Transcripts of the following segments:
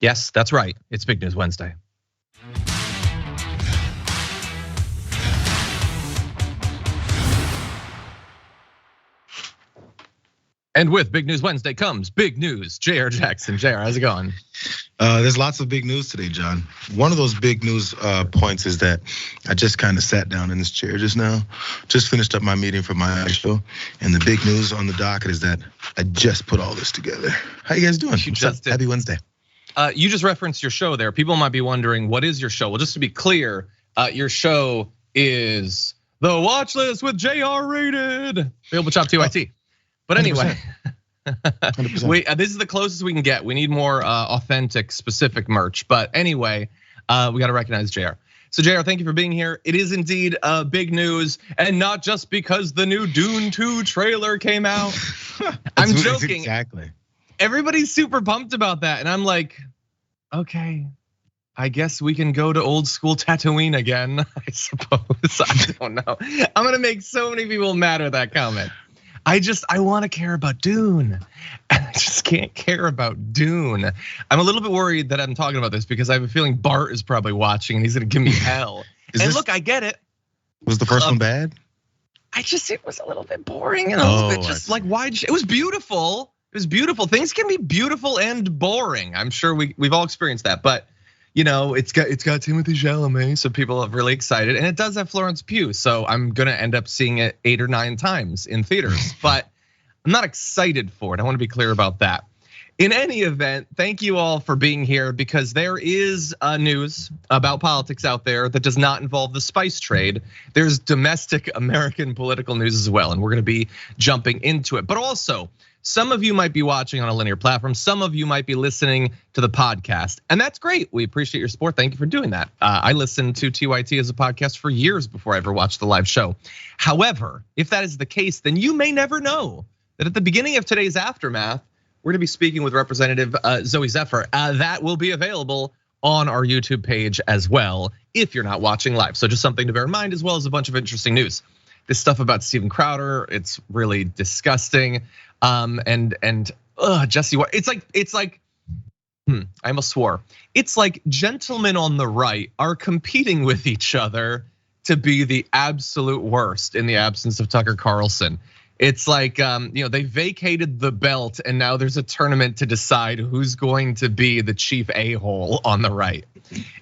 Yes, that's right. It's Big News Wednesday. And with Big News Wednesday comes big news. Jayar Jackson. Jayar, how's it going? There's lots of big news today, John. One of those big news points is that I just kind of sat down in this chair just now, just finished up my meeting for my show, and the big news on the docket is that I just put all this together. How you guys doing? Happy Wednesday. You just referenced your show there. People might be wondering, what is your show? Well, just to be clear, your show is The Watch List with Jayar Rated. Available Chop TYT. But anyway, 100%. This is the closest we can get. We need more authentic, specific merch. But anyway, we got to recognize Jayar. So Jayar, thank you for being here. It is indeed big news, and not just because the new Dune 2 trailer came out. I'm joking. Exactly. Everybody's super pumped about that, and I'm like, okay, I guess we can go to old school Tatooine again, I suppose. I don't know. I'm gonna make so many people mad at that comment. I want to care about Dune, and I just can't care about Dune. I'm a little bit worried that I'm talking about this because I have a feeling Bart is probably watching and he's gonna give me hell. Look, I get it. Was the first one bad? It was a little bit boring and a little bit just like it was beautiful. It was beautiful. Things can be beautiful and boring. I'm sure we've all experienced that, but it's got Timothée Chalamet, so people are really excited, and it does have Florence Pugh, so I'm gonna end up seeing it 8 or 9 times in theaters, but I'm not excited for it. I want to be clear about that. In any event, thank you all for being here because there is news about politics out there that does not involve the spice trade. There's domestic American political news as well, and we're gonna be jumping into it. But also, some of you might be watching on a linear platform. Some of you might be listening to the podcast, and that's great. We appreciate your support. Thank you for doing that. I listened to TYT as a podcast for years before I ever watched the live show. However, if that is the case, then you may never know that at the beginning of today's Aftermath, we're gonna be speaking with Representative Zoe Zephyr. That will be available on our YouTube page as well if you're not watching live. So just something to bear in mind, as well as a bunch of interesting news. This stuff about Steven Crowder, it's really disgusting. Jesse, it's like, I almost swore. It's like gentlemen on the right are competing with each other to be the absolute worst in the absence of Tucker Carlson. It's like, they vacated the belt and now there's a tournament to decide who's going to be the chief a-hole on the right.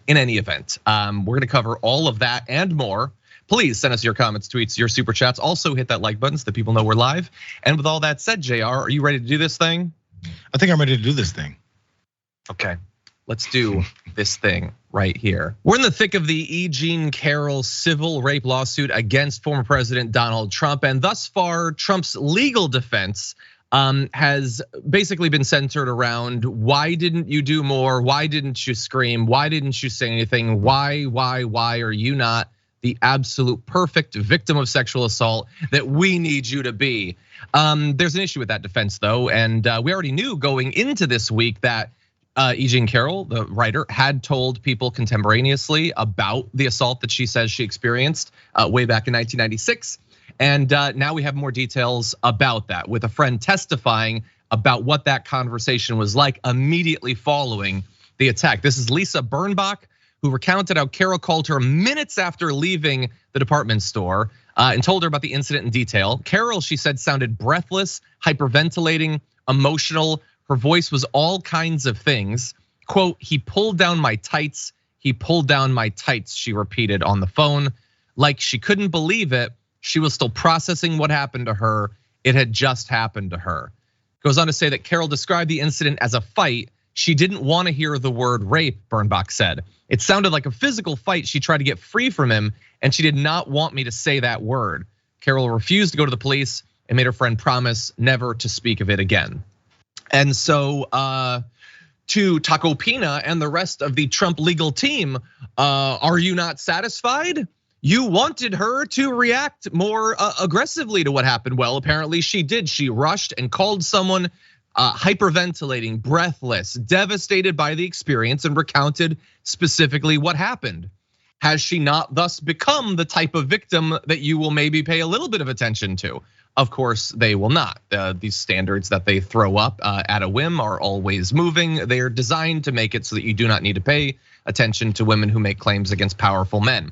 In any event, we're gonna cover all of that and more. Please send us your comments, tweets, your super chats. Also hit that like button so that people know we're live. And with all that said, Jayar, are you ready to do this thing? I think I'm ready to do this thing. Okay, let's do this thing right here. We're in the thick of the E Jean Carroll civil rape lawsuit against former President Donald Trump. And thus far, Trump's legal defense has basically been centered around why didn't you do more? Why didn't you scream? Why didn't you say anything? Why are you not the absolute perfect victim of sexual assault that we need you to be? There's an issue with that defense though, and we already knew going into this week that E Jean Carroll, the writer, had told people contemporaneously about the assault that she says she experienced way back in 1996. And now we have more details about that, with a friend testifying about what that conversation was like immediately following the attack. This is Lisa Birnbach, who recounted how Carroll called her minutes after leaving the department store and told her about the incident in detail. Carroll, she said, sounded breathless, hyperventilating, emotional. Her voice was all kinds of things. Quote, he pulled down my tights. He pulled down my tights, she repeated on the phone. Like she couldn't believe it. She was still processing what happened to her. It had just happened to her. Goes on to say that Carroll described the incident as a fight. She didn't want to hear the word rape, Birnbach said. It sounded like a physical fight. She tried to get free from him, and she did not want me to say that word. Carroll refused to go to the police and made her friend promise never to speak of it again. And so to Taco Pina and the rest of the Trump legal team, are you not satisfied? You wanted her to react more aggressively to what happened. Well, apparently she did. She rushed and called someone hyperventilating, breathless, devastated by the experience, and recounted specifically what happened. Has she not thus become the type of victim that you will maybe pay a little bit of attention to? Of course, they will not. These standards that they throw up at a whim are always moving. They are designed to make it so that you do not need to pay attention to women who make claims against powerful men.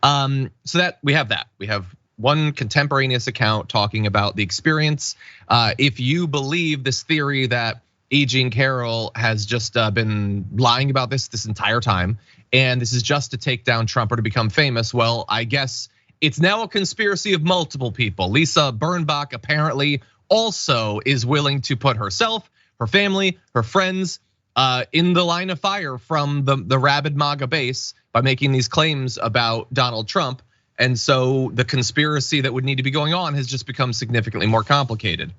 So that we have that. We have one contemporaneous account talking about the experience. If you believe this theory that E Jean Carroll has just been lying about this entire time, and this is just to take down Trump or to become famous, well, I guess it's now a conspiracy of multiple people. Lisa Birnbach apparently also is willing to put herself, her family, her friends in the line of fire from the rabid MAGA base by making these claims about Donald Trump. And so the conspiracy that would need to be going on has just become significantly more complicated.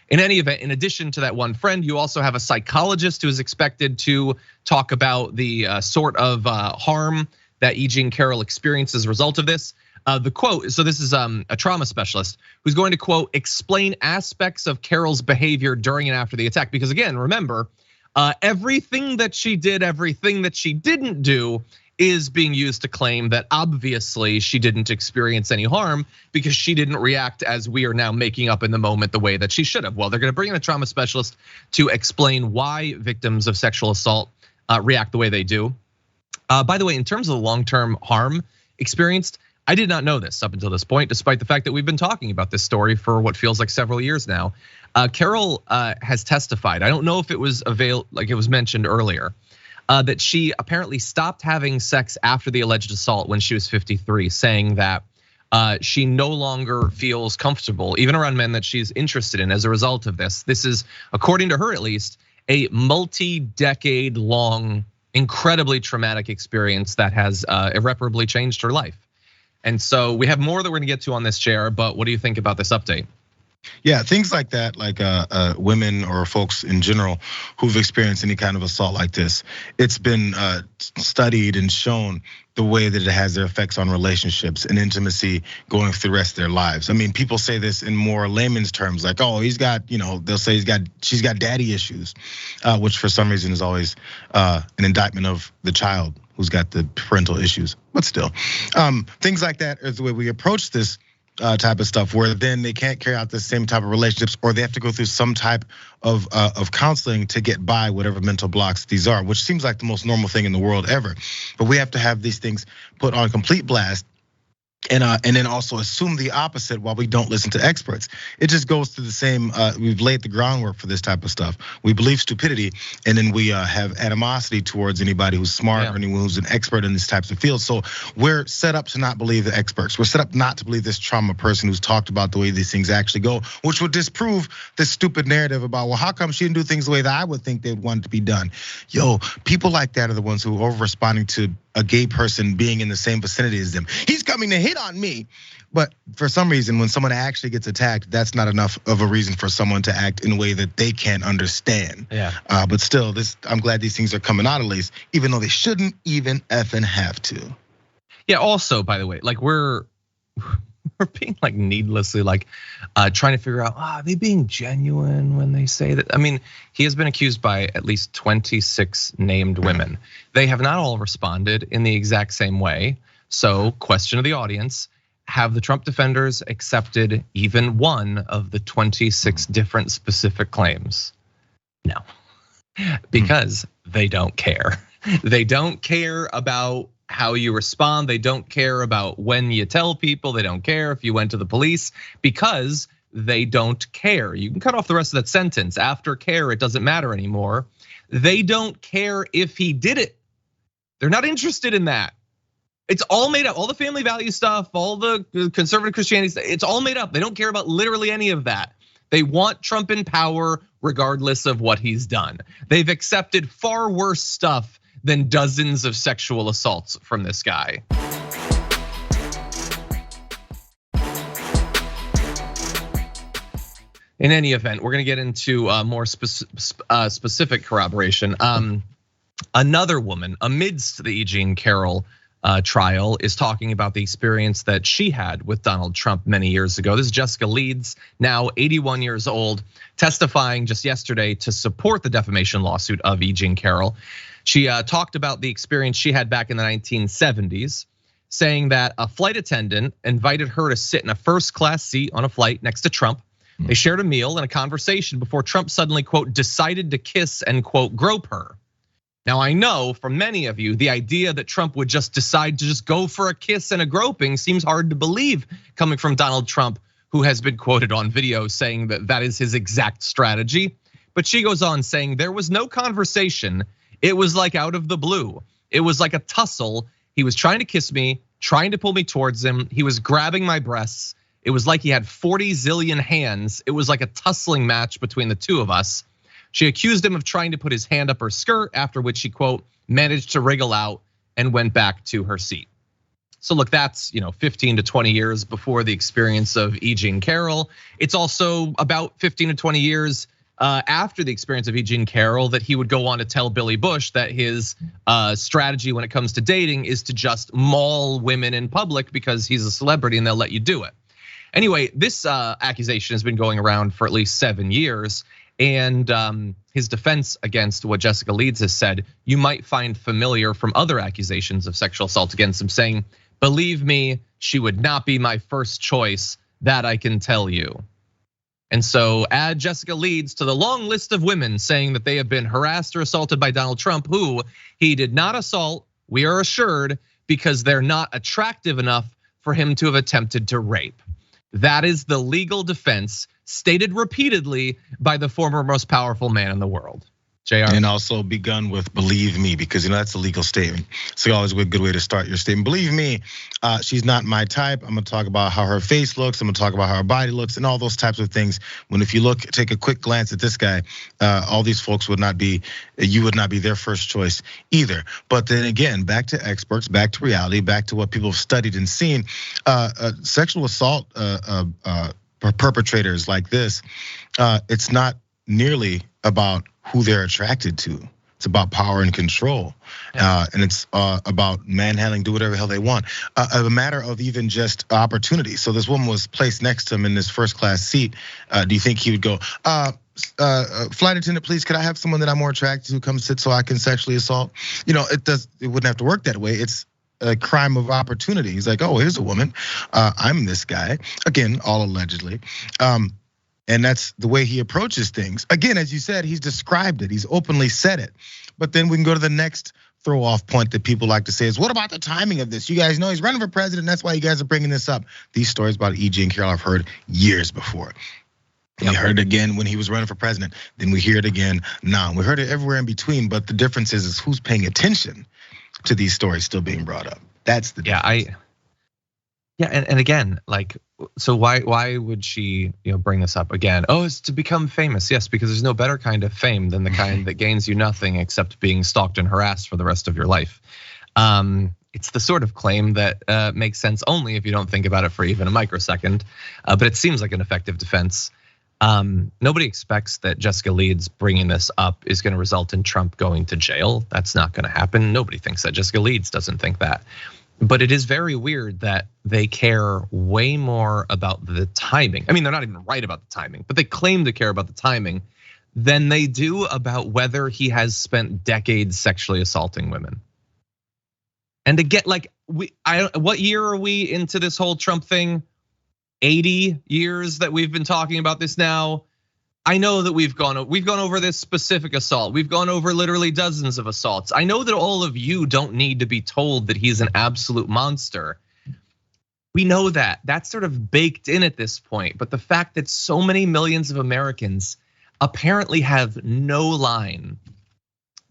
In any event, in addition to that one friend, you also have a psychologist who is expected to talk about the sort of harm that E Jean Carroll experienced as a result of this. The quote, so this is a trauma specialist who's going to quote, explain aspects of Carroll's behavior during and after the attack. Because again, remember, everything that she did, everything that she didn't do is being used to claim that obviously she didn't experience any harm because she didn't react as we are now making up in the moment the way that she should have. Well, they're gonna bring in a trauma specialist to explain why victims of sexual assault react the way they do. By the way, in terms of the long-term harm experienced, I did not know this up until this point, despite the fact that we've been talking about this story for what feels like several years now. Carroll has testified. I don't know if it was like it was mentioned earlier, that she apparently stopped having sex after the alleged assault when she was 53, saying that she no longer feels comfortable, even around men that she's interested in as a result of this. This is, according to her at least, a multi-decade long, incredibly traumatic experience that has irreparably changed her life. And so we have more that we're gonna get to on this, Jayar, but what do you think about this update? Yeah, things like that, like women or folks in general who've experienced any kind of assault like this, it's been studied and shown the way that it has their effects on relationships and intimacy going through the rest of their lives. I mean, people say this in more layman's terms, like, oh, he's got, they'll say she's got daddy issues, which for some reason is always an indictment of the child who's got the parental issues. But still, things like that is the way we approach this type of stuff, where then they can't carry out the same type of relationships, or they have to go through some type of counseling to get by whatever mental blocks these are, which seems like the most normal thing in the world ever. But we have to have these things put on complete blast. And then also assume the opposite while we don't listen to experts. It just goes through the same, we've laid the groundwork for this type of stuff. We believe stupidity, and then we have animosity towards anybody who's smart or anyone who's an expert in these types of fields. So we're set up to not believe the experts. We're set up not to believe this trauma person who's talked about the way these things actually go, which would disprove this stupid narrative about, well, how come she didn't do things the way that I would think they'd want it to be done? Yo, people like that are the ones who are over responding to a gay person being in the same vicinity as them. He's coming to hit on me. But for some reason, when someone actually gets attacked, that's not enough of a reason for someone to act in a way that they can't understand. Yeah. But still, I'm glad these things are coming out at least, even though they shouldn't even effing have to. Yeah, also, by the way, like we're being like needlessly like trying to figure out, are they being genuine when they say that? I mean, he has been accused by at least 26 named women. They have not all responded in the exact same way. So, question of the audience, have the Trump defenders accepted even one of the 26 different specific claims? No, because they don't care. They don't care about how you respond. They don't care about when you tell people. They don't care if you went to the police, because they don't care. You can cut off the rest of that sentence. After care, it doesn't matter anymore. They don't care if he did it. They're not interested in that. It's all made up. All the family value stuff, all the conservative Christianity stuff, it's all made up. They don't care about literally any of that. They want Trump in power regardless of what he's done. They've accepted far worse stuff than dozens of sexual assaults from this guy. In any event, we're gonna get into more specific corroboration. Another woman amidst the E Jean Carroll trial is talking about the experience that she had with Donald Trump many years ago. This is Jessica Leeds, now 81 years old, testifying just yesterday to support the defamation lawsuit of E Jean Carroll. She talked about the experience she had back in the 1970s. saying that a flight attendant invited her to sit in a first-class seat on a flight next to Trump. They shared a meal and a conversation before Trump suddenly, quote, decided to kiss and, quote, grope her. Now, I know for many of you, the idea that Trump would just decide to just go for a kiss and a groping seems hard to believe coming from Donald Trump, who has been quoted on video saying that that is his exact strategy. But she goes on saying there was no conversation. It was like out of the blue. It was like a tussle. He was trying to kiss me, trying to pull me towards him. He was grabbing my breasts. It was like he had 40 zillion hands. It was like a tussling match between the two of us. She accused him of trying to put his hand up her skirt, after which she, quote, managed to wriggle out and went back to her seat. So look, that's 15 to 20 years before the experience of E Jean Carroll. It's also about 15 to 20 years after the experience of E Jean Carroll that he would go on to tell Billy Bush that his strategy when it comes to dating is to just maul women in public because he's a celebrity and they'll let you do it. Anyway, this accusation has been going around for at least 7 years. And his defense against what Jessica Leeds has said, you might find familiar from other accusations of sexual assault against him, saying, believe me, she would not be my first choice, that I can tell you. And so add Jessica Leeds to the long list of women saying that they have been harassed or assaulted by Donald Trump, who he did not assault, we are assured, because they're not attractive enough for him to have attempted to rape. That is the legal defense stated repeatedly by the former most powerful man in the world. Jayar. And also begun with believe me, because that's a legal statement. So always a good way to start your statement. Believe me, she's not my type. I'm gonna talk about how her face looks. I'm gonna talk about how her body looks and all those types of things. When if you take a quick glance at this guy, all these folks you would not be their first choice either. But then again, back to experts, back to reality, back to what people have studied and seen. Sexual assault perpetrators like this, it's not nearly about who they're attracted to. It's about power and control, and it's about manhandling, do whatever the hell they want. A matter of even just opportunity. So this woman was placed next to him in this first class seat. Do you think he would go, flight attendant, please, could I have someone that I'm more attracted to come sit so I can sexually assault? It wouldn't have to work that way. It's a crime of opportunity. He's like, oh, here's a woman. I'm this guy. Again, all allegedly. And that's the way he approaches things. Again, as you said, he's described it. He's openly said it. But then we can go to the next throw off point that people like to say is, what about the timing of this? You guys know he's running for president. That's why you guys are bringing this up. These stories about E Jean Carroll I've heard years before. We heard it again when he was running for president. Then we hear it again now. We heard it everywhere in between. But the difference is who's paying attention to these stories still being brought up. That's the difference. And again, like, so why would she bring this up again? Oh, it's to become famous. Yes, because there's no better kind of fame than the kind that gains you nothing except being stalked and harassed for the rest of your life. It's the sort of claim that makes sense only if you don't think about it for even a microsecond. But it seems like an effective defense. Nobody expects that Jessica Leeds bringing this up is going to result in Trump going to jail. That's not going to happen. Nobody thinks that. Jessica Leeds doesn't think that. But it is very weird that they care way more about the timing. I mean, they're not even right about the timing, but they claim to care about the timing than they do about whether he has spent decades sexually assaulting women. And again, like, what year are we into this whole Trump thing? 80 years that we've been talking about this now. I know that we've gone over this specific assault. We've gone over literally dozens of assaults. I know that all of you don't need to be told that he's an absolute monster. We know that. That's sort of baked in at this point. But the fact that so many millions of Americans apparently have no line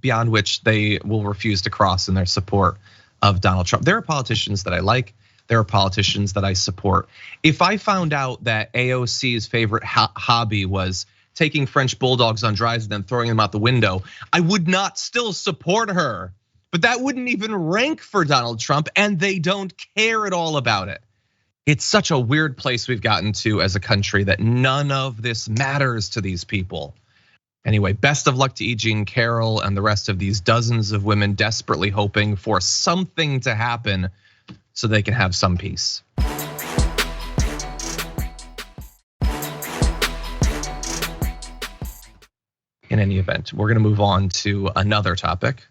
beyond which they will refuse to cross in their support of Donald Trump. There are politicians that I like. There are politicians that I support. If I found out that AOC's favorite hobby was taking French bulldogs on drives and then throwing them out the window, I would not still support her. But that wouldn't even rank for Donald Trump, and they don't care at all about it. It's such a weird place we've gotten to as a country that none of this matters to these people. Anyway, best of luck to E Jean Carroll and the rest of these dozens of women desperately hoping for something to happen so they can have some peace. In any event, we're gonna move on to another topic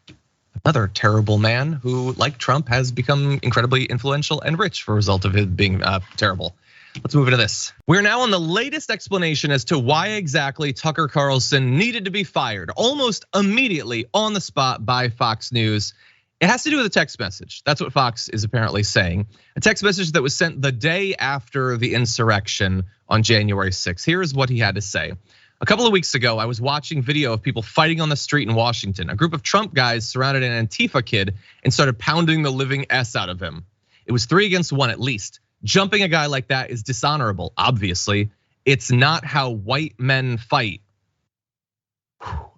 Another terrible man who, like Trump, has become incredibly influential and rich for a result of his being terrible. Let's move into this. We're now on the latest explanation as to why exactly Tucker Carlson needed to be fired almost immediately on the spot by Fox News. It has to do with a text message. That's what Fox is apparently saying. A text message that was sent the day after the insurrection on January 6th. Here is what he had to say. A couple of weeks ago, I was watching video of people fighting on the street in Washington. A group of Trump guys surrounded an Antifa kid and started pounding the living S out of him. It was 3 against 1 at least. Jumping a guy like that is dishonorable, obviously. It's not how white men fight.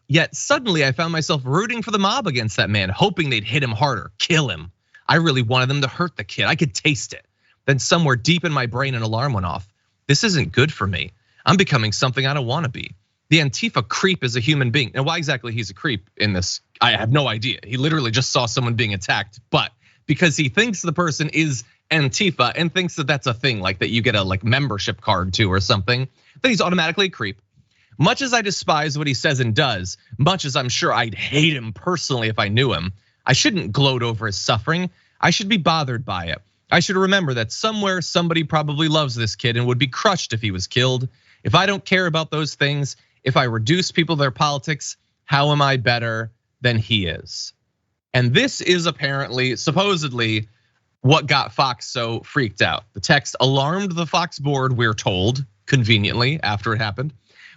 Yet suddenly I found myself rooting for the mob against that man, hoping they'd hit him harder, kill him. I really wanted them to hurt the kid. I could taste it. Then somewhere deep in my brain, an alarm went off. This isn't good for me. I'm becoming something I don't want to be. The Antifa creep is a human being. Now, why exactly he's a creep in this, I have no idea. He literally just saw someone being attacked, but because he thinks the person is Antifa and thinks that that's a thing, like that you get a membership card to or something, then he's automatically a creep. Much as I despise what he says and does, much as I'm sure I'd hate him personally if I knew him, I shouldn't gloat over his suffering. I should be bothered by it. I should remember that somewhere somebody probably loves this kid and would be crushed if he was killed. If I don't care about those things, if I reduce people to their politics, how am I better than he is? And this is apparently, supposedly, what got Fox so freaked out. The text alarmed the Fox board, we're told, conveniently after it happened,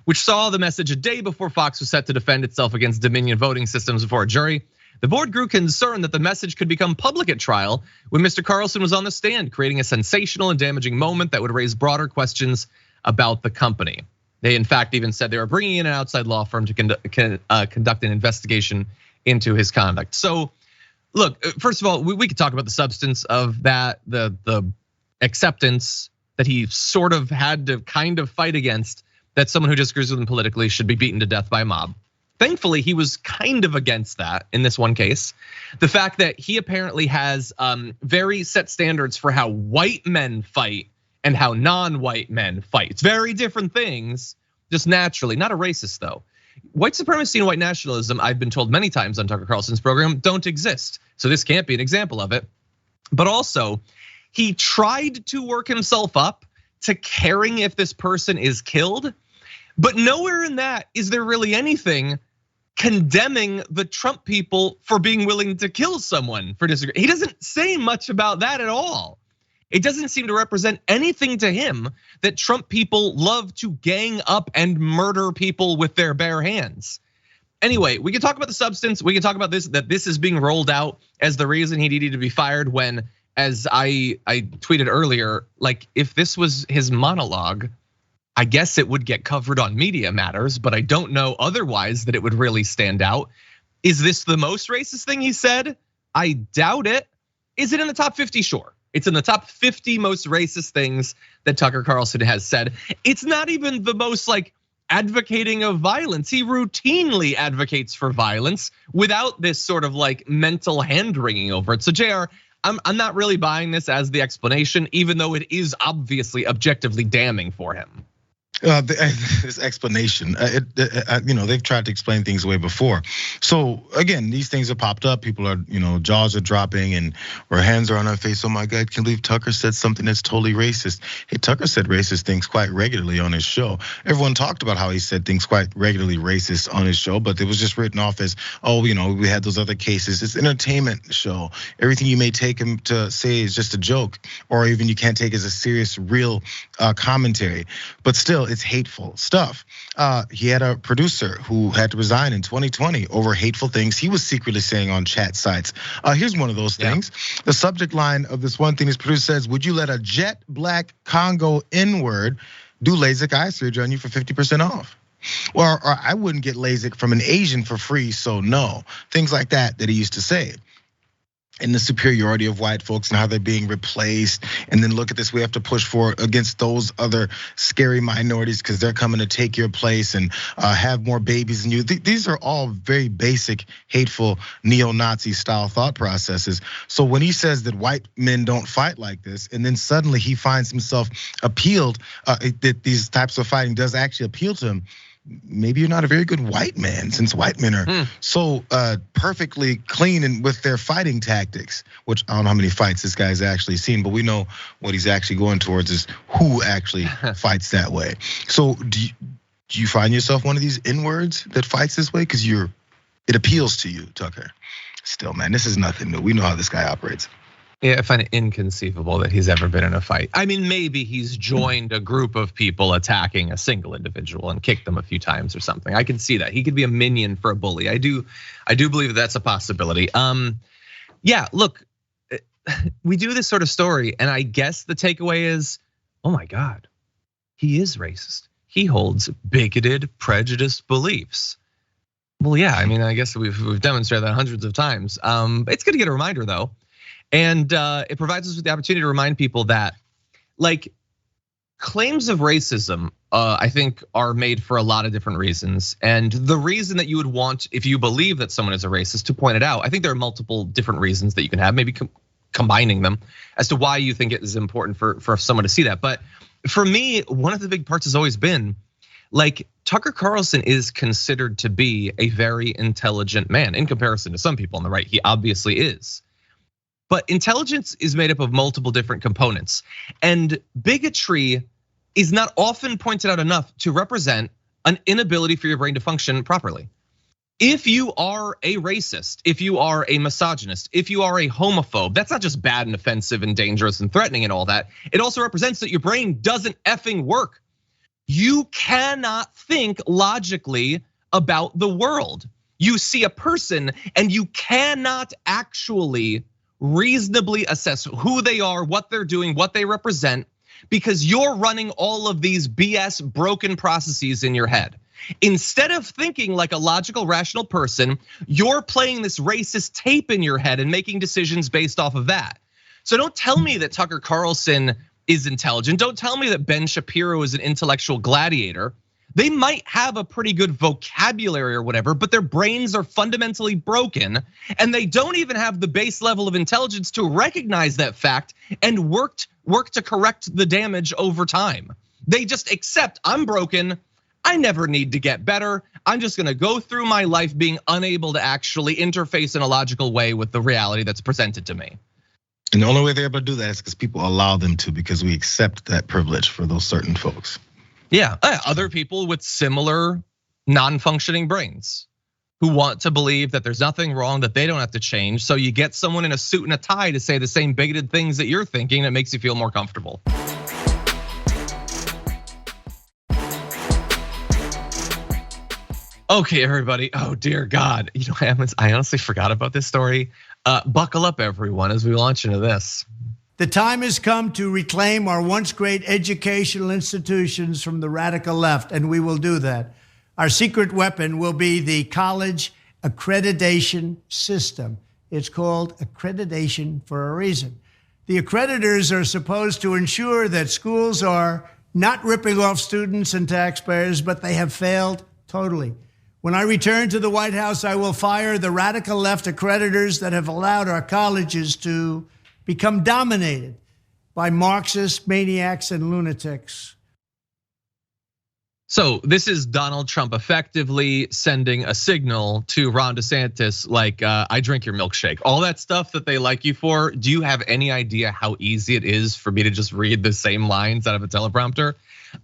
which saw the message a day before Fox was set to defend itself against Dominion voting systems before a jury. The board grew concerned that the message could become public at trial when Mr. Carlson was on the stand, creating a sensational and damaging moment that would raise broader questions about the company. They in fact even said they were bringing in an outside law firm to conduct an investigation into his conduct. So look, first of all, we could talk about the substance of that, the acceptance that he sort of had to kind of fight against, that someone who disagrees with him politically should be beaten to death by a mob. Thankfully, he was kind of against that in this one case. The fact that he apparently has very set standards for how white men fight and how non-white men fight. It's very different things, just naturally, not a racist though. White supremacy and white nationalism, I've been told many times on Tucker Carlson's program, don't exist. So this can't be an example of it. But also, he tried to work himself up to caring if this person is killed, but nowhere in that is there really anything condemning the Trump people for being willing to kill someone for disagreeing. He doesn't say much about that at all. It doesn't seem to represent anything to him that Trump people love to gang up and murder people with their bare hands. Anyway, we can talk about the substance. We can talk about this, that this is being rolled out as the reason he needed to be fired when, as I tweeted earlier, like if this was his monologue, I guess it would get covered on Media Matters, but I don't know otherwise that it would really stand out. Is this the most racist thing he said? I doubt it. Is it in the top 50? Sure. It's in the top 50 most racist things that Tucker Carlson has said. It's not even the most advocating of violence. He routinely advocates for violence without this sort of mental hand wringing over it. So Jayar, I'm not really buying this as the explanation, even though it is obviously objectively damning for him. This explanation, they've tried to explain things way before. So again, these things have popped up. People are, jaws are dropping and where hands are on our face. Oh my God, can you believe Tucker said something that's totally racist? Hey, Tucker said racist things quite regularly on his show. Everyone talked about how he said things quite regularly racist on his show, but it was just written off as, we had those other cases. It's an entertainment show. Everything you may take him to say is just a joke, or even you can't take as a serious, real commentary. But still, it's hateful stuff. He had a producer who had to resign in 2020 over hateful things he was secretly saying on chat sites. Here's one of those things. Yeah. The subject line of this one thing his producer says, would you let a jet black Congo N-word do LASIK eye surgery on you for 50% off? Or I wouldn't get LASIK from an Asian for free, so no. Things like that he used to say. And the superiority of white folks and how they're being replaced. And then look at this, we have to push for against those other scary minorities because they're coming to take your place and have more babies than you. These are all very basic, hateful, neo-Nazi style thought processes. So when he says that white men don't fight like this, and then suddenly he finds himself appealed, that these types of fighting does actually appeal to him, maybe you're not a very good white man, since white men are so perfectly clean and with their fighting tactics, which I don't know how many fights this guy's actually seen, but we know what he's actually going towards is who actually fights that way. So do you find yourself one of these N-words that fights this way? Because it appeals to you, Tucker. Still, man, this is nothing new. We know how this guy operates. Yeah, I find it inconceivable that he's ever been in a fight. I mean, maybe he's joined a group of people attacking a single individual and kicked them a few times or something. I can see that. He could be a minion for a bully. I do believe that's a possibility. Yeah, look, we do this sort of story, and I guess the takeaway is, oh my God, he is racist. He holds bigoted, prejudiced beliefs. Well, yeah, I mean, I guess we've demonstrated that hundreds of times. It's good to get a reminder though. And it provides us with the opportunity to remind people that, like, claims of racism, I think, are made for a lot of different reasons. And the reason that you would want, if you believe that someone is a racist, to point it out, I think there are multiple different reasons that you can have, maybe combining them as to why you think it is important for someone to see that. But for me, one of the big parts has always been, like, Tucker Carlson is considered to be a very intelligent man in comparison to some people on the right. He obviously is. But intelligence is made up of multiple different components, and bigotry is not often pointed out enough to represent an inability for your brain to function properly. If you are a racist, if you are a misogynist, if you are a homophobe, that's not just bad and offensive and dangerous and threatening and all that. It also represents that your brain doesn't effing work. You cannot think logically about the world. You see a person and you cannot actually reasonably assess who they are, what they're doing, what they represent, because you're running all of these BS broken processes in your head. Instead of thinking like a logical, rational person, you're playing this racist tape in your head and making decisions based off of that. So don't tell me that Tucker Carlson is intelligent. Don't tell me that Ben Shapiro is an intellectual gladiator. They might have a pretty good vocabulary or whatever, but their brains are fundamentally broken, and they don't even have the base level of intelligence to recognize that fact and work to correct the damage over time. They just accept, I'm broken, I never need to get better. I'm just gonna go through my life being unable to actually interface in a logical way with the reality that's presented to me. And the only way they're able to do that is because people allow them to, because we accept that privilege for those certain folks. Yeah, other people with similar non-functioning brains who want to believe that there's nothing wrong, that they don't have to change. So you get someone in a suit and a tie to say the same bigoted things that you're thinking that makes you feel more comfortable. Okay, everybody. Oh dear God. You know, I honestly forgot about this story. Buckle up, everyone, as we launch into this. The time has come to reclaim our once great educational institutions from the radical left, and we will do that. Our secret weapon will be the college accreditation system. It's called accreditation for a reason. The accreditors are supposed to ensure that schools are not ripping off students and taxpayers, but they have failed totally. When I return to the White House, I will fire the radical left accreditors that have allowed our colleges to become dominated by Marxist maniacs and lunatics. So this is Donald Trump effectively sending a signal to Ron DeSantis, like, I drink your milkshake. All that stuff that they like you for, do you have any idea how easy it is for me to just read the same lines out of a teleprompter?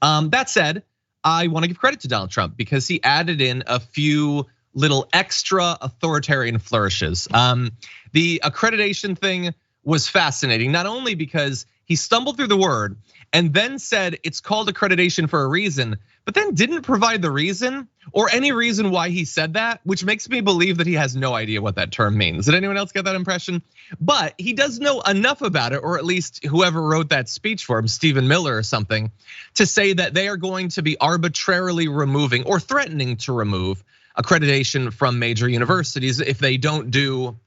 That said, I wanna give credit to Donald Trump because he added in a few little extra authoritarian flourishes. The accreditation thing was fascinating, not only because he stumbled through the word and then said it's called accreditation for a reason, but then didn't provide the reason or any reason why he said that, which makes me believe that he has no idea what that term means. Did anyone else get that impression? But he does know enough about it, or at least whoever wrote that speech for him, Stephen Miller or something, to say that they are going to be arbitrarily removing or threatening to remove accreditation from major universities if they don't do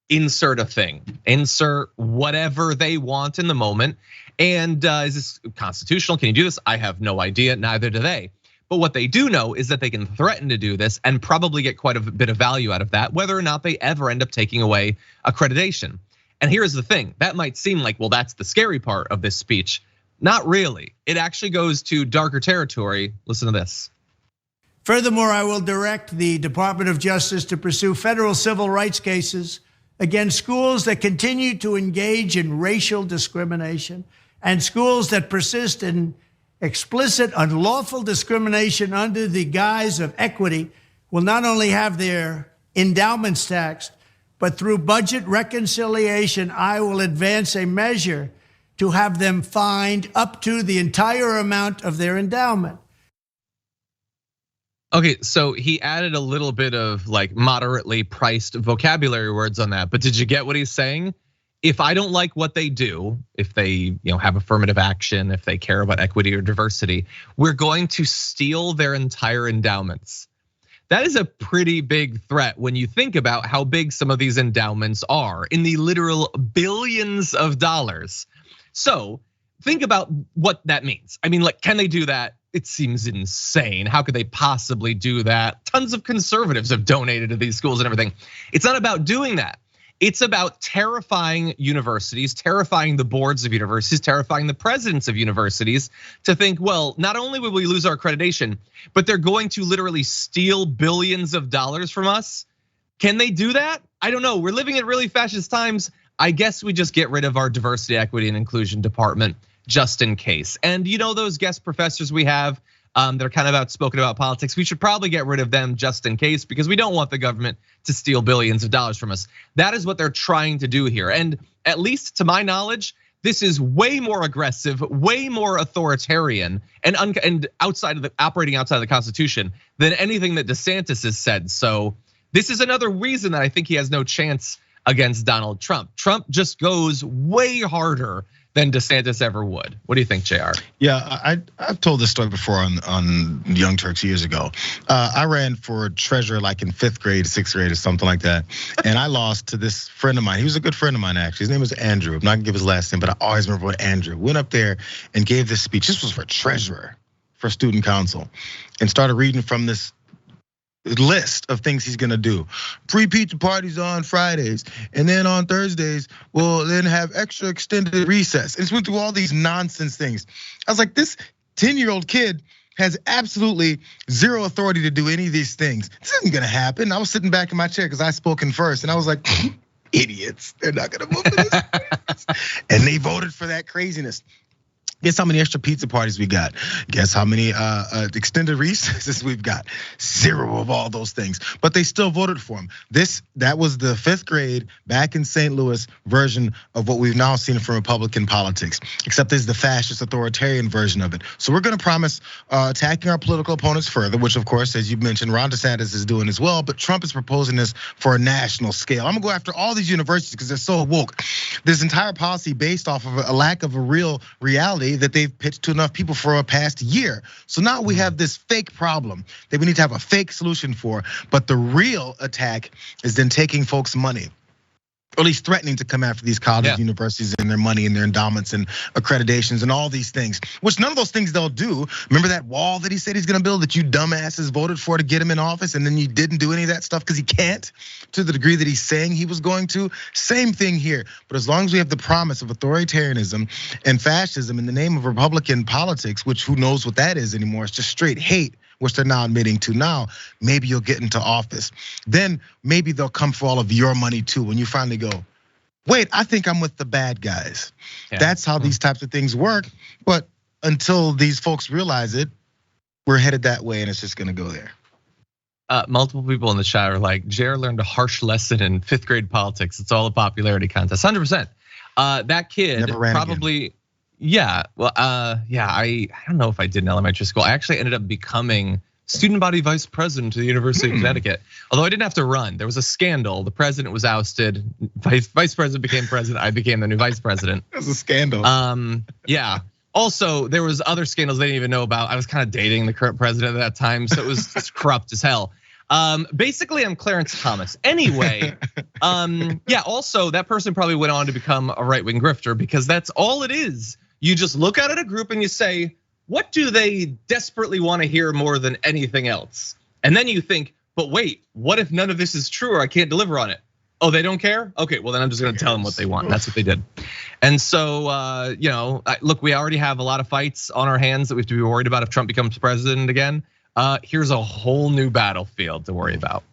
insert a thing, insert whatever they want in the moment. And is this constitutional? Can you do this? I have no idea, neither do they. But what they do know is that they can threaten to do this and probably get quite a bit of value out of that, whether or not they ever end up taking away accreditation. And here's the thing, that might seem like, well, that's the scary part of this speech. Not really, it actually goes to darker territory. Listen to this. Furthermore, I will direct the Department of Justice to pursue federal civil rights cases against schools that continue to engage in racial discrimination and schools that persist in explicit unlawful discrimination under the guise of equity will not only have their endowments taxed, but through budget reconciliation, I will advance a measure to have them fined up to the entire amount of their endowment. Okay, so he added a little bit of like moderately priced vocabulary words on that, but did you get what he's saying? If I don't like what they do, if they have affirmative action, if they care about equity or diversity, we're going to steal their entire endowments. That is a pretty big threat when you think about how big some of these endowments are, in the literal billions of dollars. So think about what that means. I mean, like, can they do that? It seems insane. How could they possibly do that? Tons of conservatives have donated to these schools and everything. It's not about doing that. It's about terrifying universities, terrifying the boards of universities, terrifying the presidents of universities to think, well, not only will we lose our accreditation, but they're going to literally steal billions of dollars from us. Can they do that? I don't know. We're living in really fascist times. I guess we just get rid of our diversity, equity, and inclusion department just in case. And those guest professors we have, they're kind of outspoken about politics. We should probably get rid of them just in case, because we don't want the government to steal billions of dollars from us. That is what they're trying to do here. And at least to my knowledge, this is way more aggressive, way more authoritarian, and operating outside of the Constitution than anything that DeSantis has said. So this is another reason that I think he has no chance against Donald Trump. Trump just goes way harder than DeSantis ever would. What do you think, Jayar? Yeah, I've told this story before on Young Turks years ago. I ran for treasurer like in 5th grade, 6th grade, or something like that. And I lost to this friend of mine. He was a good friend of mine, actually. His name was Andrew. I'm not gonna give his last name, but I always remember when Andrew went up there and gave this speech. This was for treasurer, for student council, and started reading from this list of things he's gonna do. Free pizza parties on Fridays, and then on Thursdays, we'll then have extra extended recess. And it's went through all these nonsense things. I was like, this 10-year-old kid has absolutely zero authority to do any of these things. This isn't gonna happen. I was sitting back in my chair because I spoke in first, and I was like, idiots, they're not gonna move this. And they voted for that craziness. Guess how many extra pizza parties we got? Guess how many extended recesses we've got? 0 of all those things, but they still voted for him. That was the 5th grade back in St. Louis version of what we've now seen from Republican politics, except this is the fascist authoritarian version of it. So we're gonna promise attacking our political opponents further, which of course, as you mentioned, Ron DeSantis is doing as well, but Trump is proposing this for a national scale. I'm gonna go after all these universities because they're so woke. This entire policy based off of a lack of a real reality that they've pitched to enough people for a past year. So now we have this fake problem that we need to have a fake solution for, but the real attack is then taking folks' money, or at least threatening to come after these colleges, universities, and their money and their endowments and accreditations and all these things, which none of those things they'll do. Remember that wall that he said he's gonna build that you dumbasses voted for to get him in office, and then you didn't do any of that stuff because he can't, to the degree that he's saying he was going to? Same thing here. But as long as we have the promise of authoritarianism and fascism in the name of Republican politics, which who knows what that is anymore, it's just straight hate, which they're now admitting to now, maybe you'll get into office. Then maybe they'll come for all of your money too when you finally go, wait, I think I'm with the bad guys. Yeah. That's how these types of things work. But until these folks realize it, we're headed that way, and it's just gonna go there. Multiple people in the chat are like, Jayar learned a harsh lesson in 5th grade politics. It's all a popularity contest, 100%. That kid probably again. Yeah, well, yeah, I don't know if I did in elementary school. I actually ended up becoming student body vice president of the University of Connecticut. Although I didn't have to run, there was a scandal. The president was ousted, vice president became president. I became the new vice president. That was a scandal. Yeah. Also, there was other scandals they didn't even know about. I was kind of dating the current president at that time, so it was just corrupt as hell. Basically, I'm Clarence Thomas. Anyway, yeah. Also, that person probably went on to become a right-wing grifter because that's all it is. You just look out at a group and you say, what do they desperately want to hear more than anything else? And then you think, but wait, what if none of this is true or I can't deliver on it? Oh, they don't care? Okay, well then I'm just gonna tell them what they want. That's what they did. And so, look, we already have a lot of fights on our hands that we have to be worried about if Trump becomes president again. here's a whole new battlefield to worry about.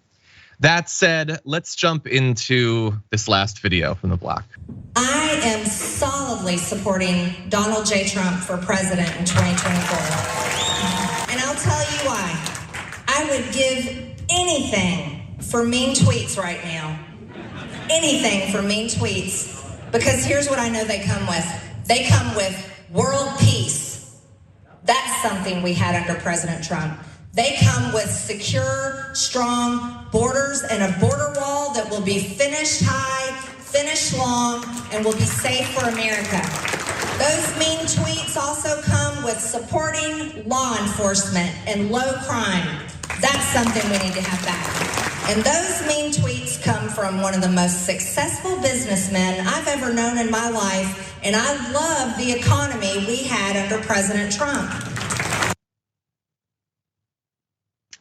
That said, let's jump into this last video from the block. I am solidly supporting Donald J. Trump for president in 2024. And I'll tell you why. I would give anything for mean tweets right now. Anything for mean tweets. Because here's what I know they come with. They come with world peace. That's something we had under President Trump. They come with secure, strong borders and a border wall that will be finished high, finished long, and will be safe for America. Those mean tweets also come with supporting law enforcement and low crime. That's something we need to have back. And those mean tweets come from one of the most successful businessmen I've ever known in my life, and I love the economy we had under President Trump.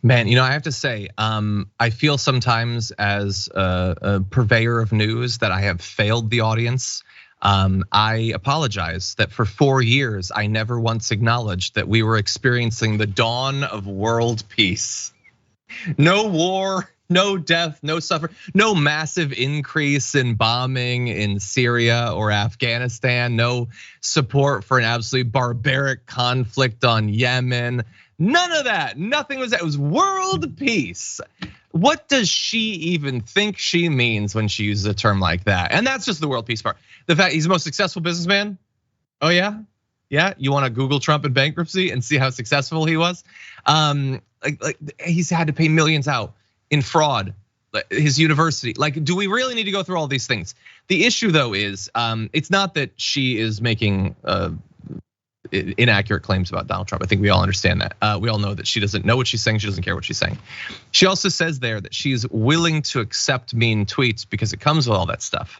Man, I have to say, I feel sometimes as a purveyor of news that I have failed the audience. I apologize that for 4 years, I never once acknowledged that we were experiencing the dawn of world peace. No war, no death, no suffering, no massive increase in bombing in Syria or Afghanistan, no support for an absolutely barbaric conflict on Yemen. None of that, nothing was that. It was world peace. What does she even think she means when she uses a term like that? And that's just the world peace part. The fact he's the most successful businessman. Oh yeah, yeah. You want to Google Trump in bankruptcy and see how successful he was? Like he's had to pay millions out in fraud. His university. Like, do we really need to go through all these things? The issue though is, it's not that she is making inaccurate claims about Donald Trump. I think we all understand that. We all know that she doesn't know what she's saying. She doesn't care what she's saying. She also says there that she's willing to accept mean tweets because it comes with all that stuff.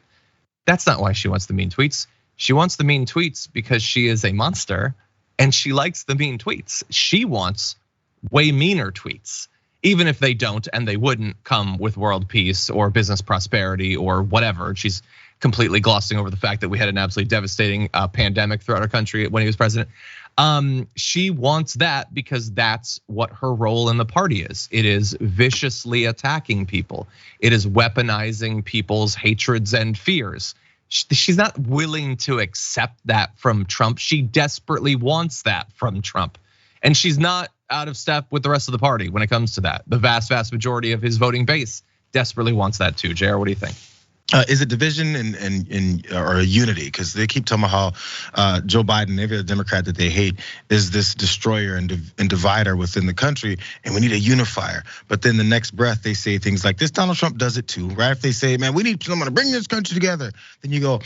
That's not why she wants the mean tweets. She wants the mean tweets because she is a monster and she likes the mean tweets. She wants way meaner tweets, even if they don't and they wouldn't come with world peace or business prosperity or whatever. She's completely glossing over the fact that we had an absolutely devastating pandemic throughout our country when he was president. She wants that because that's what her role in the party is. It is viciously attacking people. It is weaponizing people's hatreds and fears. She's not willing to accept that from Trump. She desperately wants that from Trump. And she's not out of step with the rest of the party when it comes to that. The vast majority of his voting base desperately wants that too. Jayar, what do you think? Is it division or unity? Because they keep talking about how Joe Biden, every other Democrat that they hate, is this destroyer and divider within the country, and we need a unifier. But then the next breath they say things like this: Donald Trump does it too, right? If they say, "Man, we need someone to bring this country together," then you go,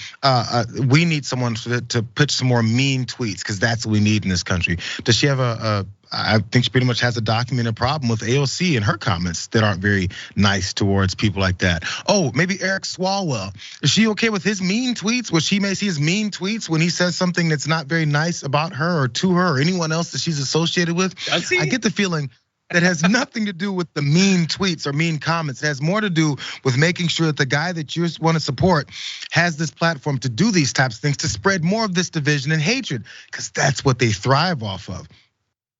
"We need someone to put some more mean tweets because that's what we need in this country." Does she have I think she pretty much has a documented problem with AOC and her comments that aren't very nice towards people like that. Oh, maybe Eric Swalwell. Is she okay with his mean tweets? Where she may see his mean tweets when he says something that's not very nice about her or to her or anyone else that she's associated with? I get the feeling that has nothing to do with the mean tweets or mean comments. It has more to do with making sure that the guy that you want to support has this platform to do these types of things, to spread more of this division and hatred, because that's what they thrive off of.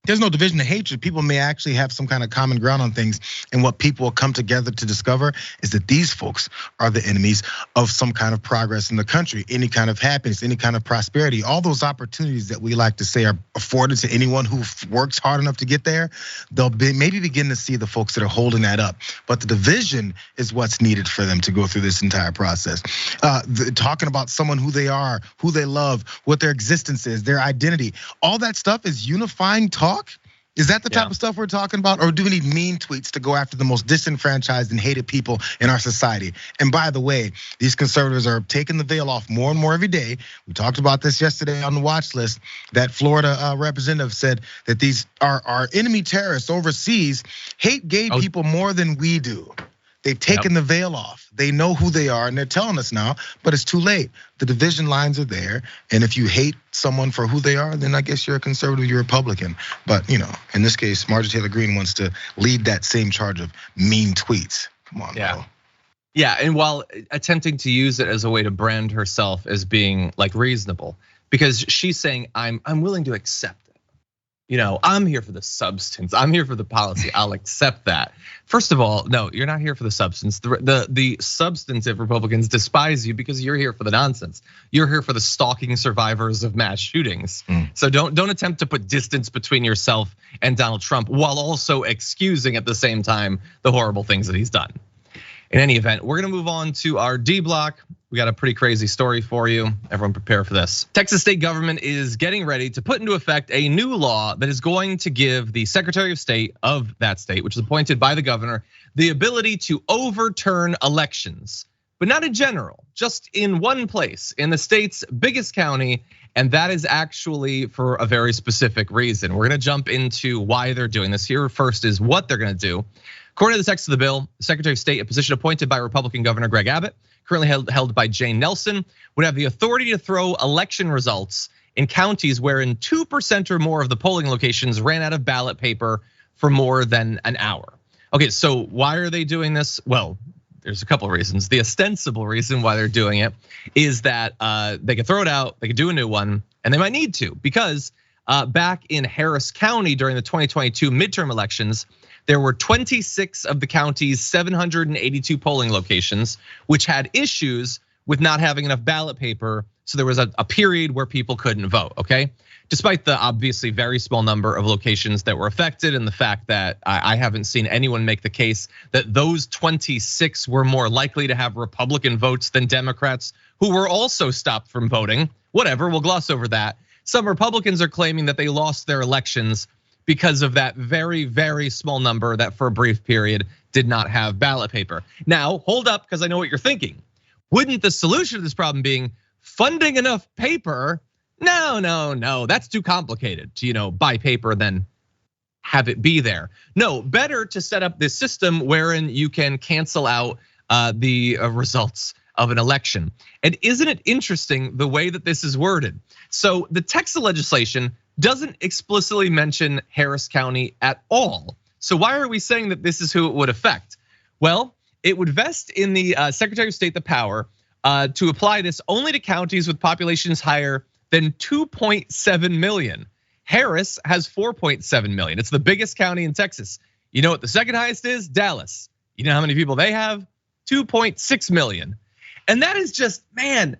There's no division and hatred. People may actually have some kind of common ground on things. And what people will come together to discover is that these folks are the enemies of some kind of progress in the country, any kind of happiness, any kind of prosperity. All those opportunities that we like to say are afforded to anyone who works hard enough to get there, they'll maybe begin to see the folks that are holding that up. But the division is what's needed for them to go through this entire process. Talking about someone, who they are, who they love, what their existence is, their identity. All that stuff is unifying talk. Is that the type of stuff we're talking about? Or do we need mean tweets to go after the most disenfranchised and hated people in our society? And by the way, these conservatives are taking the veil off more and more every day. We talked about this yesterday on the watch list. That Florida representative said that these are enemy terrorists overseas hate gay people more than we do. They've taken the veil off. They know who they are and they're telling us now, but it's too late. The division lines are there. And if you hate someone for who they are, then I guess you're a conservative, you're a Republican. But in this case, Marjorie Taylor Greene wants to lead that same charge of mean tweets. Come on, bro. Yeah, and while attempting to use it as a way to brand herself as being like reasonable, because she's saying, I'm willing to accept it. I'm here for the substance. I'm here for the policy. I'll accept that. First of all, no, you're not here for the substance. The substantive Republicans despise you because you're here for the nonsense. You're here for the stalking survivors of mass shootings. So don't attempt to put distance between yourself and Donald Trump while also excusing at the same time the horrible things that he's done. In any event, we're gonna move on to our D block. We got a pretty crazy story for you. Everyone prepare for this. Texas state government is getting ready to put into effect a new law that is going to give the Secretary of State of that state, which is appointed by the governor, the ability to overturn elections, but not in general, just in one place, in the state's biggest county. And that is actually for a very specific reason. We're gonna jump into why they're doing this. Here first is what they're gonna do. According to the text of the bill, the Secretary of State, a position appointed by Republican Governor Greg Abbott, currently held by Jane Nelson, would have the authority to throw election results in counties wherein 2% or more of the polling locations ran out of ballot paper for more than an hour. Okay, so why are they doing this? Well, there's a couple of reasons. The ostensible reason why they're doing it is that they could throw it out, they could do a new one, and they might need to, because back in Harris County during the 2022 midterm elections, there were 26 of the county's 782 polling locations, which had issues with not having enough ballot paper. So there was a period where people couldn't vote, okay? Despite the obviously very small number of locations that were affected and the fact that I haven't seen anyone make the case that those 26 were more likely to have Republican votes than Democrats who were also stopped from voting. Whatever, we'll gloss over that. Some Republicans are claiming that they lost their elections because of that very, very small number that for a brief period did not have ballot paper. Now, hold up, because I know what you're thinking. Wouldn't the solution to this problem being funding enough paper? No, that's too complicated to buy paper and then have it be there. No, better to set up this system wherein you can cancel out the results of an election. And isn't it interesting the way that this is worded? So the text of legislation doesn't explicitly mention Harris County at all. So why are we saying that this is who it would affect? Well, it would vest in the Secretary of State the power to apply this only to counties with populations higher than 2.7 million. Harris has 4.7 million. It's the biggest county in Texas. You know what the second highest is? Dallas. You know how many people they have? 2.6 million. And that is just, man,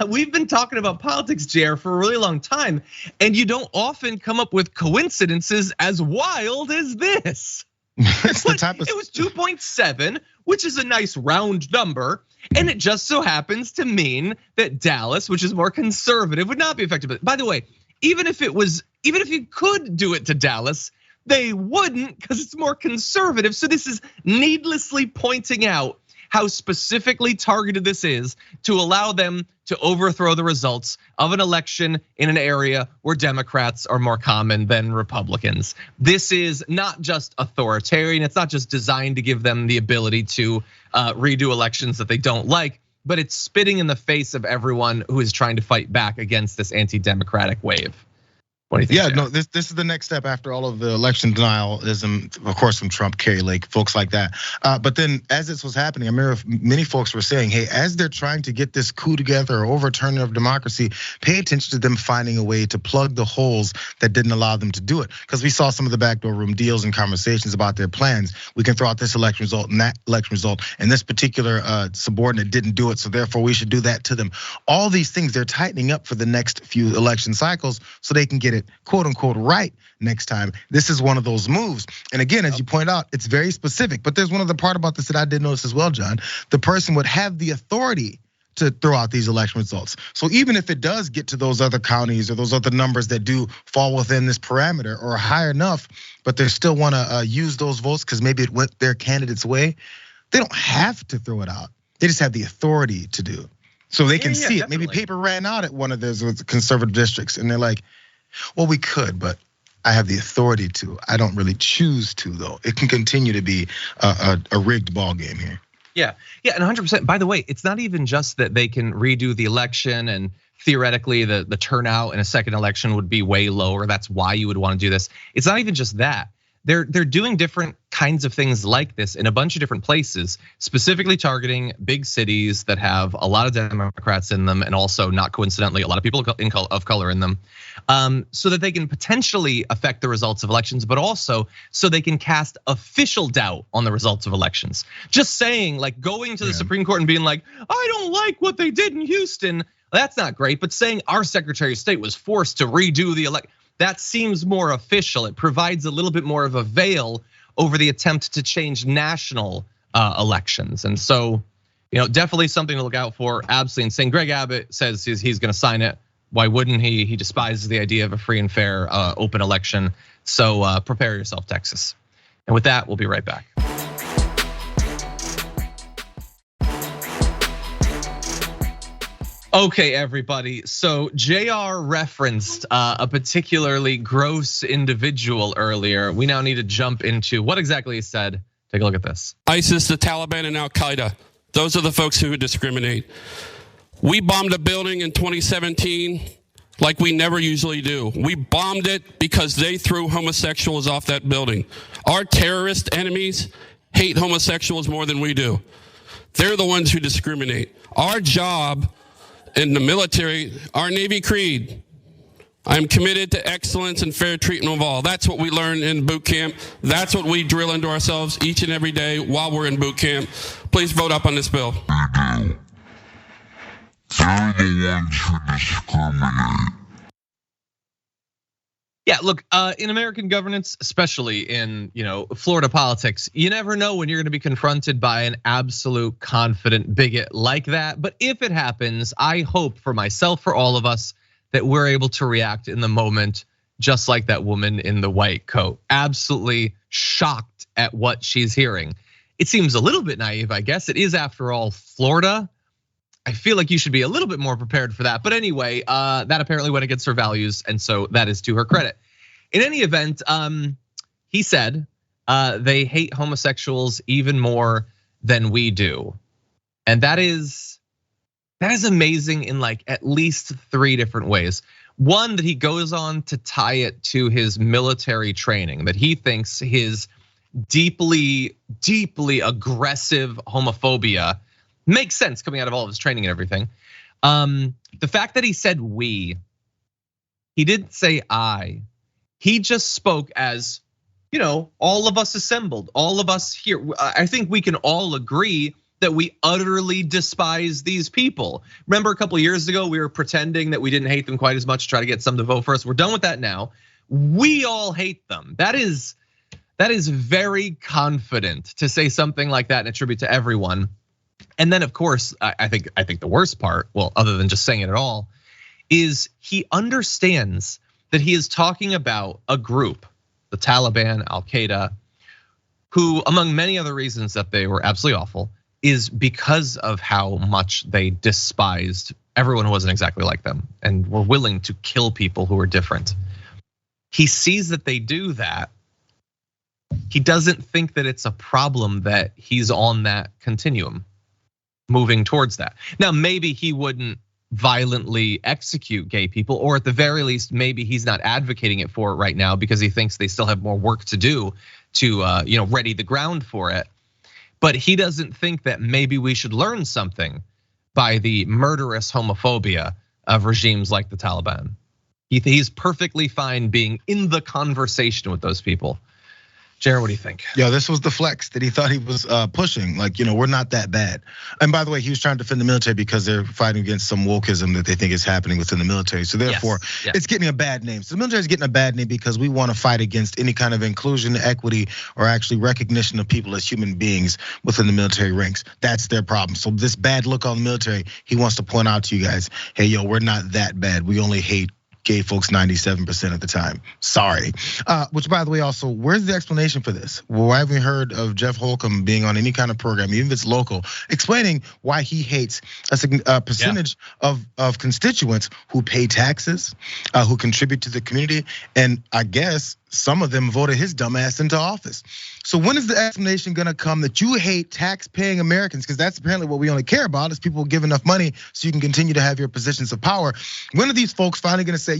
we've been talking about politics, Jayar, for a really long time, and you don't often come up with coincidences as wild as this. It's the type of it was 2.7, which is a nice round number, and it just so happens to mean that Dallas, which is more conservative, would not be affected. By the way, even if you could do it to Dallas, they wouldn't because it's more conservative. So this is needlessly pointing out how specifically targeted this is to allow them to overthrow the results of an election in an area where Democrats are more common than Republicans. This is not just authoritarian, it's not just designed to give them the ability to redo elections that they don't like, but it's spitting in the face of everyone who is trying to fight back against this anti-democratic wave. What do you think? Yeah, no, this is the next step after all of the election denialism, of course, from Trump, Kerry Lake, folks like that. But then as this was happening, I remember many folks were saying, hey, as they're trying to get this coup together or overturning of democracy, pay attention to them finding a way to plug the holes that didn't allow them to do it. Because we saw some of the backdoor room deals and conversations about their plans. We can throw out this election result and that election result, and this particular subordinate didn't do it, so therefore we should do that to them. All these things they're tightening up for the next few election cycles so they can get it quote unquote right next time. This is one of those moves. And again, as you point out, it's very specific. But there's one other part about this that I did notice as well, John. The person would have the authority to throw out these election results. So even if it does get to those other counties or those other numbers that do fall within this parameter or high enough, but they still wanna use those votes because maybe it went their candidate's way, they don't have to throw it out. They just have the authority to do. So they can see it. Maybe paper ran out at one of those conservative districts and they're like, well, we could, but I have the authority to. I don't really choose to, though. It can continue to be a rigged ball game here. Yeah, and 100%. By the way, it's not even just that they can redo the election and theoretically the turnout in a second election would be way lower. That's why you would want to do this. It's not even just that. they're doing different kinds of things like this in a bunch of different places, specifically targeting big cities that have a lot of Democrats in them, and also, not coincidentally, a lot of people of color in them, so that they can potentially affect the results of elections, but also so they can cast official doubt on the results of elections. Just saying, like going to the Supreme Court and being like, I don't like what they did in Houston, that's not great. But saying our Secretary of State was forced to redo the election, that seems more official. It provides a little bit more of a veil over the attempt to change national elections. And so, definitely something to look out for. Absolutely insane. Greg Abbott says he's gonna sign it. Why wouldn't he? He despises the idea of a free and fair open election. So prepare yourself, Texas. And with that, we'll be right back. Okay, everybody. So Jayar referenced a particularly gross individual earlier. We now need to jump into what exactly he said. Take a look at this. ISIS, the Taliban, and Al Qaeda. Those are the folks who discriminate. We bombed a building in 2017 like we never usually do. We bombed it because they threw homosexuals off that building. Our terrorist enemies hate homosexuals more than we do. They're the ones who discriminate. Our job in the military, our Navy creed, I'm committed to excellence and fair treatment of all. That's what we learn in boot camp. That's what we drill into ourselves each and every day while we're in boot camp. Please vote up on this bill. They're the ones who discriminate. Yeah, look, in American governance, especially in Florida politics, you never know when you're going to be confronted by an absolute confident bigot like that. But if it happens, I hope for myself, for all of us, that we're able to react in the moment, just like that woman in the white coat, absolutely shocked at what she's hearing. It seems a little bit naive, I guess. It is, after all, Florida. I feel like you should be a little bit more prepared for that. But anyway, that apparently went against her values, and so that is to her credit. In any event, he said they hate homosexuals even more than we do. And that is amazing in like at least 3 different ways. One, that he goes on to tie it to his military training, that he thinks his deeply, deeply aggressive homophobia makes sense coming out of all of his training and everything. The fact that he said we, he didn't say I. He just spoke as, all of us assembled, all of us here. I think we can all agree that we utterly despise these people. Remember a couple of years ago, we were pretending that we didn't hate them quite as much to try to get some to vote for us. We're done with that now. We all hate them. That is very confident to say something like that and attribute to everyone. And then, of course, I think the worst part, well, other than just saying it at all, is he understands that he is talking about a group, the Taliban, Al Qaeda, who, among many other reasons that they were absolutely awful, is because of how much they despised everyone who wasn't exactly like them and were willing to kill people who were different. He sees that they do that. He doesn't think that it's a problem that he's on that continuum, moving towards that. Now, maybe he wouldn't violently execute gay people, or at the very least, maybe he's not advocating it for it right now because he thinks they still have more work to do to ready the ground for it. But he doesn't think that maybe we should learn something by the murderous homophobia of regimes like the Taliban. He's perfectly fine being in the conversation with those people. Jayar, what do you think? Yeah, this was the flex that he thought he was pushing. Like, we're not that bad. And by the way, he was trying to defend the military because they're fighting against some wokeism that they think is happening within the military. So therefore, it's getting a bad name. So the military is getting a bad name because we want to fight against any kind of inclusion, equity, or actually recognition of people as human beings within the military ranks. That's their problem. So this bad look on the military, he wants to point out to you guys, hey, we're not that bad. We only hate gay folks 97% of the time. Sorry. Which, by the way, also, where's the explanation for this? Well, I haven't heard of Jeff Holcomb being on any kind of program, even if it's local, explaining why he hates a percentage of constituents who pay taxes, who contribute to the community, and I guess some of them voted his dumb ass into office. So when is the explanation gonna come that you hate tax-paying Americans? Because that's apparently what we only care about, is people give enough money so you can continue to have your positions of power. When are these folks finally gonna say,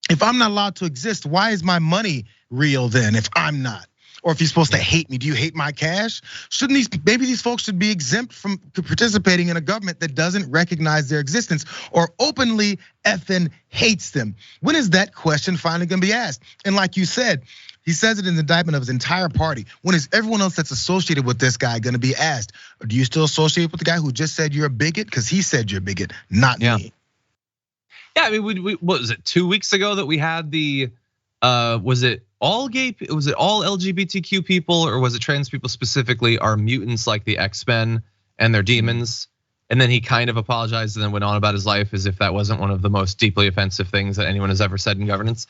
If I'm not allowed to exist, why is my money real then if I'm not? Or if you're supposed to hate me, do you hate my cash? Maybe these folks should be exempt from participating in a government that doesn't recognize their existence or openly effing hates them? When is that question finally gonna be asked? And like you said, he says it in the indictment of his entire party. When is everyone else that's associated with this guy gonna be asked? Or do you still associate with the guy who just said you're a bigot? Because he said you're a bigot, not me. Yeah, I mean, what was it, 2 weeks ago that we had the, was it all LGBTQ people, or was it trans people specifically are mutants like the X-Men and they're demons? And then he kind of apologized and then went on about his life as if that wasn't one of the most deeply offensive things that anyone has ever said in governance.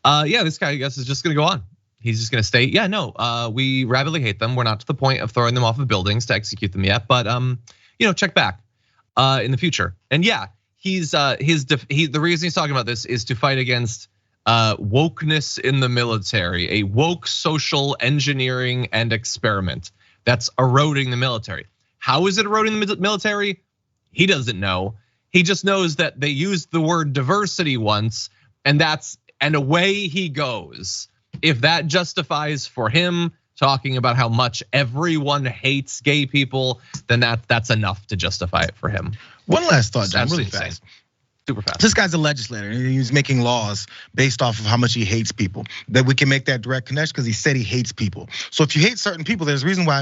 Yeah, this guy, I guess, is just gonna go on. He's just gonna state, yeah, no, we rabidly hate them. We're not to the point of throwing them off of buildings to execute them yet, but check back in the future. And yeah, the reason he's talking about this is to fight against wokeness in the military, a woke social engineering and experiment that's eroding the military. How is it eroding the military? He doesn't know. He just knows that they used the word diversity once, and away he goes. If that justifies for him talking about how much everyone hates gay people, then that's enough to justify it for him. One last thought, John, really fast. Super fast. This guy's a legislator and he's making laws based off of how much he hates people. That we can make that direct connection because he said he hates people. So if you hate certain people, there's a reason why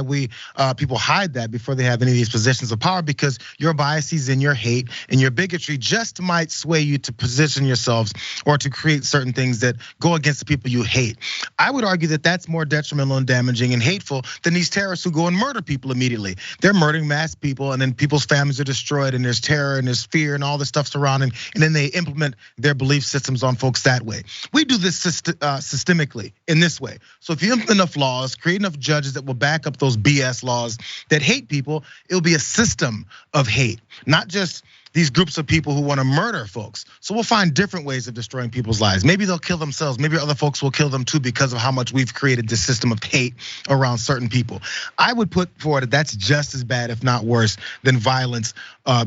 people hide that before they have any of these positions of power, because your biases and your hate and your bigotry just might sway you to position yourselves or to create certain things that go against the people you hate. I would argue that that's more detrimental and damaging and hateful than these terrorists who go and murder people immediately. They're murdering mass people and then people's families are destroyed and there's terror and there's fear and all this stuff surrounding. And then they implement their belief systems on folks that way. We do this systemically in this way. So if you implement enough laws, create enough judges that will back up those BS laws that hate people, it'll be a system of hate, not just these groups of people who want to murder folks. So we'll find different ways of destroying people's lives. Maybe they'll kill themselves. Maybe other folks will kill them too because of how much we've created this system of hate around certain people. I would put forward that that's just as bad, if not worse, than violence,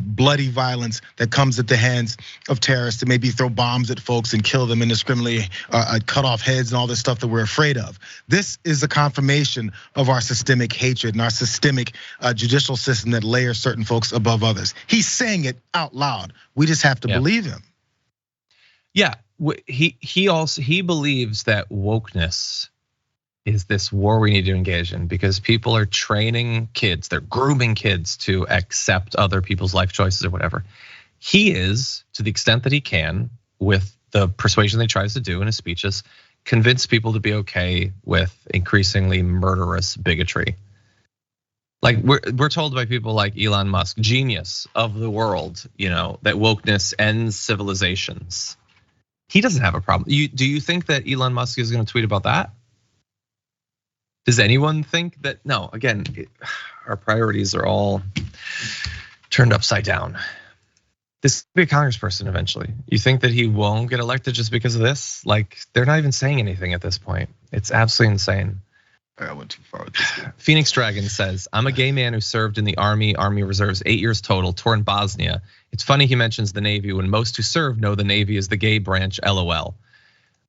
bloody violence that comes at the hands of terrorists to maybe throw bombs at folks and kill them indiscriminately, cut off heads and all this stuff that we're afraid of. This is a confirmation of our systemic hatred and our systemic judicial system that layers certain folks above others. He's saying it out loud. We just have to believe him. Yeah, he believes that wokeness is this war we need to engage in because people are training kids, they're grooming kids to accept other people's life choices or whatever. He is, to the extent that he can, with the persuasion that he tries to do in his speeches, convince people to be okay with increasingly murderous bigotry. Like we're told by people like Elon Musk, genius of the world, that wokeness ends civilizations. He doesn't have a problem. Do you think that Elon Musk is going to tweet about that? Does anyone think that? No, again, our priorities are all turned upside down. This will be a congressperson eventually. You think that he won't get elected just because of this? Like, they're not even saying anything at this point. It's absolutely insane. I went too far with this. Phoenix Dragon says, I'm a gay man who served in the Army Reserves 8 years total, tour in Bosnia. It's funny he mentions the Navy when most who serve know the Navy is the gay branch, LOL.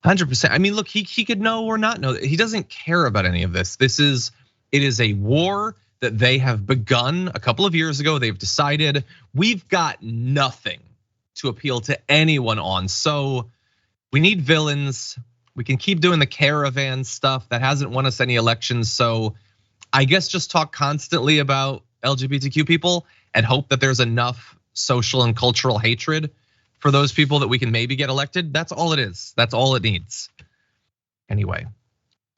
100%. I mean, look, he could know or not know. He doesn't care about any of this. It is a war that they have begun a couple of years ago. They've decided we've got nothing to appeal to anyone on. So we need villains. We can keep doing the caravan stuff that hasn't won us any elections. So I guess just talk constantly about LGBTQ people and hope that there's enough social and cultural hatred for those people that we can maybe get elected. That's all it is. That's all it needs. Anyway,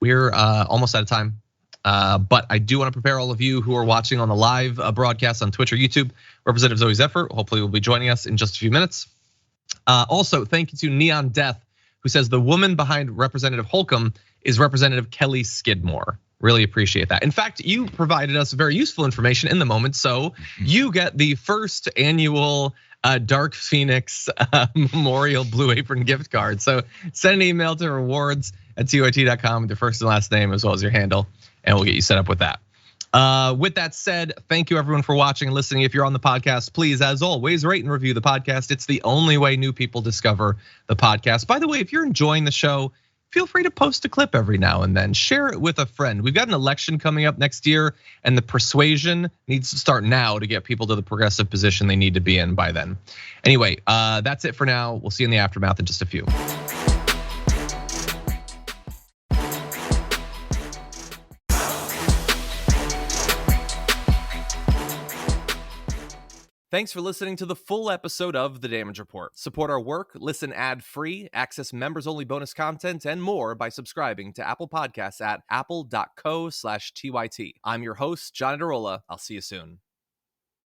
we're almost out of time. But I do want to prepare all of you who are watching on the live broadcast on Twitch or YouTube. Representative Zoe Zephyr hopefully will be joining us in just a few minutes. Also, thank you to Neon Death, who says the woman behind Representative Holcomb is Representative Kelly Skidmore. Really appreciate that. In fact, you provided us very useful information in the moment, so you get the first annual Dark Phoenix Memorial Blue Apron gift card. So send an email to rewards@tyt.com with your first and last name as well as your handle, and we'll get you set up with that. With that said, thank you everyone for watching and listening. If you're on the podcast, please, as always, rate and review the podcast. It's the only way new people discover the podcast. By the way, if you're enjoying the show, feel free to post a clip every now and then. Share it with a friend. We've got an election coming up next year, and the persuasion needs to start now to get people to the progressive position they need to be in by then. Anyway, that's it for now. We'll see you in the aftermath in just a few. Thanks for listening to the full episode of The Damage Report. Support our work, listen ad-free, access members-only bonus content, and more by subscribing to Apple Podcasts at apple.co/TYT. I'm your host, John Iadarola. I'll see you soon.